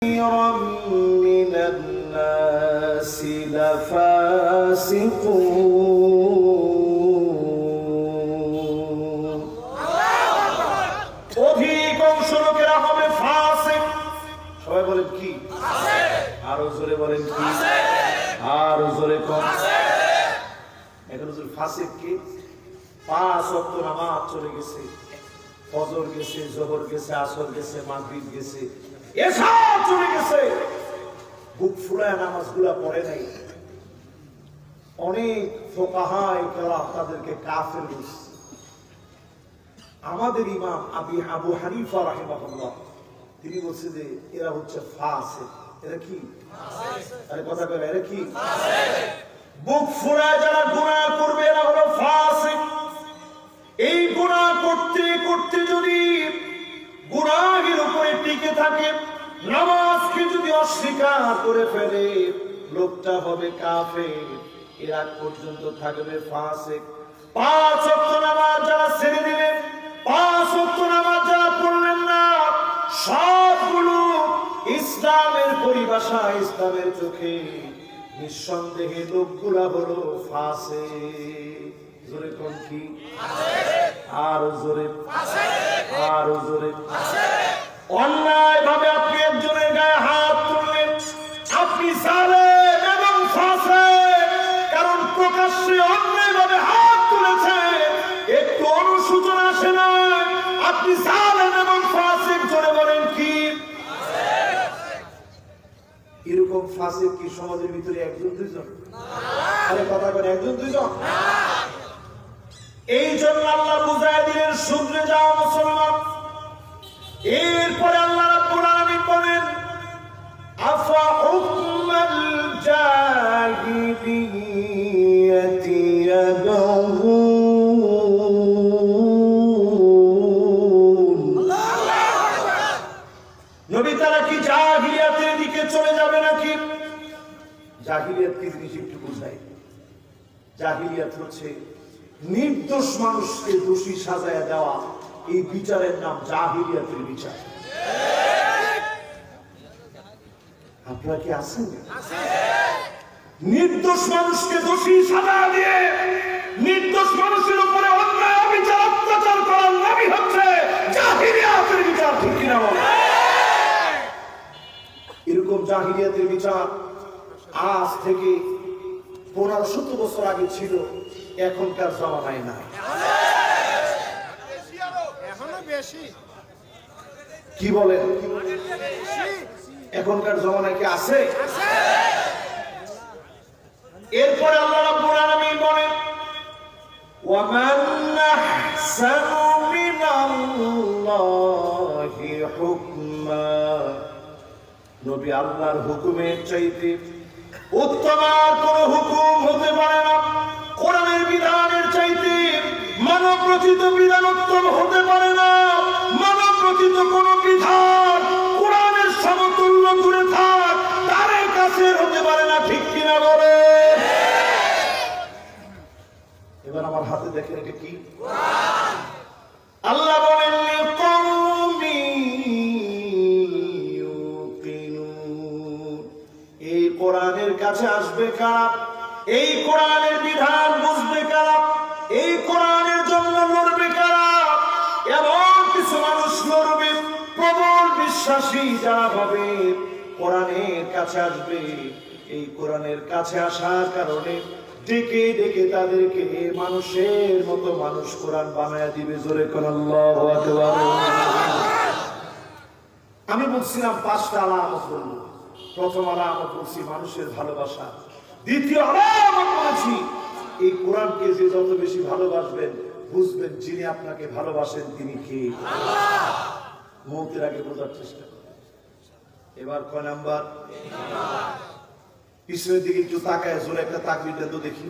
من الناس لفاسقون অধিকাংশ লোকেরা হবে ফাসিক। সবাই বলেন কি? আরো জোরে বলেন কি? আরো জোরে কোন? এখন ফাসিক কি? 5 ওয়াক্ত নামাজ চলে গেছে, ফজর গেছে, জোহর গেছে, আসর গেছে, মাগরিব গেছে, এসব চলে গেছে, বুক ফুলায় নামাজগুলা পড়ে নাই। অনেক ফুকাহায়ে কেরাম তাদেরকে কাফের বলছে। আমাদের ইমাম আবু হানিফা রাহিমাহুল্লাহ তিনি বলছে যে এরা হচ্ছে ফাসিক। এরা কি? আরে কথা বলে, এরা কি? বুক ফুলায় যারা গুনাহ করবে এরা হলো ফাসিক। এই গুনাহ করতে করতে যদি গুনাহের উপরে টিকে থাকে, নামাজকে যদি অস্বীকার করে ফেলে, লোকটা হবে কাফের। এর আগ পর্যন্ত থাকবে ফাসিক। 5 ওয়াক্ত নামাজ যারা ছেড়ে দিবেন, 5 ওয়াক্ত নামাজ যারা পড়লেন না, সবগুলো ইসলামের পরিভাষা, ইসলামের চোখে নিঃসন্দেহে লোকগুলা হলো ফাসিক। জোরে কোন কি? আরো জোরে, আরো জোরে। অন্যায় ভাবে আপনি একজনের গায়ে হাত তুললেন, আপনি জালেম এবং ফাসিক। কারণ প্রকাশ্যে অন্যায় ভাবে হাত তুলেছে, একটু অনুশোচনা আসে না, আপনি জালেম এবং ফাসিক। জোরে বলেন কি? এরকম ফাসিক কি সমাজের ভিতরে একজন দুইজন? আরে কথা বলে, একজন দুইজন? এই জন্য আল্লাহ বুঝায় দিলেন, শুধরে যাও মুসলমান। এরপরে আল্লাহ রাব্বুল আলামিন বলেন, আফা হুকমাল জাহিলিয়াতি ইয়াবগুন। নবী তারা কি জাহিলিয়াতের দিকে চলে যাবে নাকি? জাহিলিয়াত কি জিনিস একটু বুঝাই। জাহিলিয়াত হচ্ছে নির্দোষ মানুষকে দোষী সাজায় দেওয়া। এই বিচারের নাম জাহিলিয়াতের বিচার। আপনারা কি আছেন? নির্দোষ মানুষকে দোষী সাজায় দিয়ে নির্দোষ মানুষের উপরে অন্যায় বিচার, অত্যাচার করার নামই হচ্ছে জাহিলিয়াতের বিচার। ঠিক কিনা বলেন? এরকম জাহিলিয়াতের বিচার আজ থেকে 1500 বছর আগে ছিল, এখনকার জামানায় নাই। কি বলেন? এখনকার জামানায় কি আছে? এরপরে আল্লাহ রাব্বুল আলামিন বলেন, ওয়া মান আহসানু মিনাল্লাহি হুকমা। নবী আল্লাহর হুকুমের চাইতে উত্তম আর কোনো হুকুম হতে পারে না। কোরআনের বিধানের চাইতে মানব রচিত বিধান উত্তম হতে পারে না। মানব রচিত কোন বিধান কোরআনের সমতুল্য দূরে থাক, তার কাছে হতে পারে না। ঠিক কিনা বলে? এবার আমার হাতে দেখেন, এটা কি? আল্লাহ বলেন, এই কোরআনের কাছে আসবে কারা? এই কোরআনের বিধান বুঝবে কারা? এই কোরআনের জন্য লড়বে কারা? এমন কিছু মানুষ লড়বে, প্রবল বিশ্বাসী যারা হবে, কোরআনের কাছে আসবে। এই কোরআনের কাছে আসার কারণে ডেকে ডেকে তাদেরকে মানুষের মতো মানুষ কোরআন বানায় দিবে। জোরে কোন আল্লাহু আকবার। আমি বলছিলাম 5টা আলামত বলবো। প্রথম আলামত বলছি মানুষের ভালোবাসা। দ্বিতীয় আলামত বলেছি এই কোরআনকে যে যত বেশি ভালোবাসবেন, বুঝবেন যিনি আপনাকে ভালোবাসেন তিনি কে। আল্লাহ। মওতের আগে বোঝার চেষ্টা করুন। এবার কয় নাম্বার? পিছনের দিকে একটু তাকায় জোরে একটা তাকবীর দেন তো দেখি।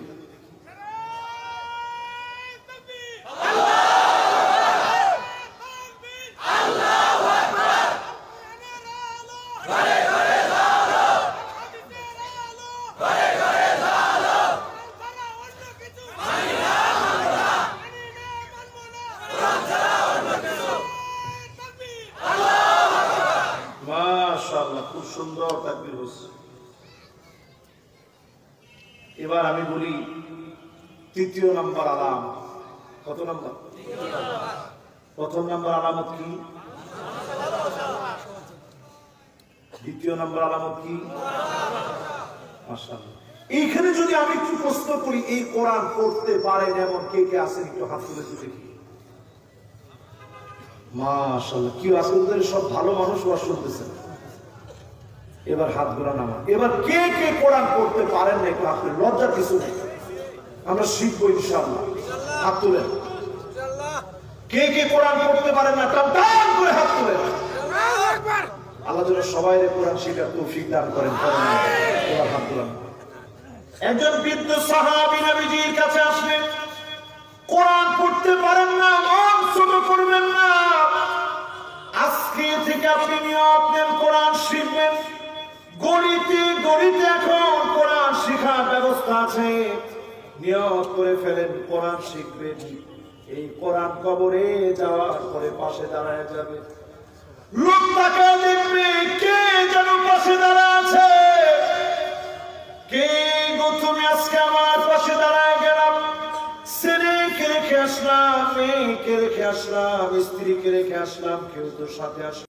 মাশাআল্লাহ, খুব সুন্দর তাকবীর হচ্ছে। এবার আমি বলি তৃতীয় নাম্বার আলামত। কত নাম্বার? প্রথম নাম্বার আলামত কি? দ্বিতীয় নাম্বার আলামত কি? মাশাআল্লাহ। এইখানে যদি আমি একটু প্রশ্ন করি, এই কোরআন পড়তে পারেন এমন কে কে আছেন একটু হাত তুলে দেখি। মাশাআল্লাহ, কি আসলে সব ভালো মানুষ ওয়াজ শুনতেছেন। এবার হাত গোলা নামা। এবার কে কে কোরআন পড়তে পারেন না একটু হাত তুলে, লজ্জা কিছু নেই, আমরা শিখবো ইনশাআল্লাহ। হাত তুলেন। কে কে কোরআন পড়তে পারেন না টান টান করে হাত তুলেন। আল্লাহ যেন সবাই কোরআন শিখার তৌফিক দান করেন। এবার হাত তুলেন। একজন বৃদ্ধ সাহাবী নবীজির কাছে আসলেন, কোরআন পড়তে পারেন না, মন ছোট করবেন না, আজকে থেকে আপনি নিয়ত নেন কোরআন শিখবেন। গণিতে গণিতে এখন কোরআন শেখার ব্যবস্থা আছে, নিয়ত করে ফেলেন কোরআন শিখবেন। এই কোরআন কবরে যাওয়ার পরে পাশে দাঁড়ায় যাবে, লোক তাকে দেখবে কে যেন পাশে দাঁড়ায় আছে, কে গো তুমি আজকে আমার পাশে দাঁড়ায় গেলাম, ছেলেকে রেখে আসলাম, মেয়েকে রেখে আসলাম, স্ত্রীকে রেখে আসলাম, কেউ তো সাথে আসলাম।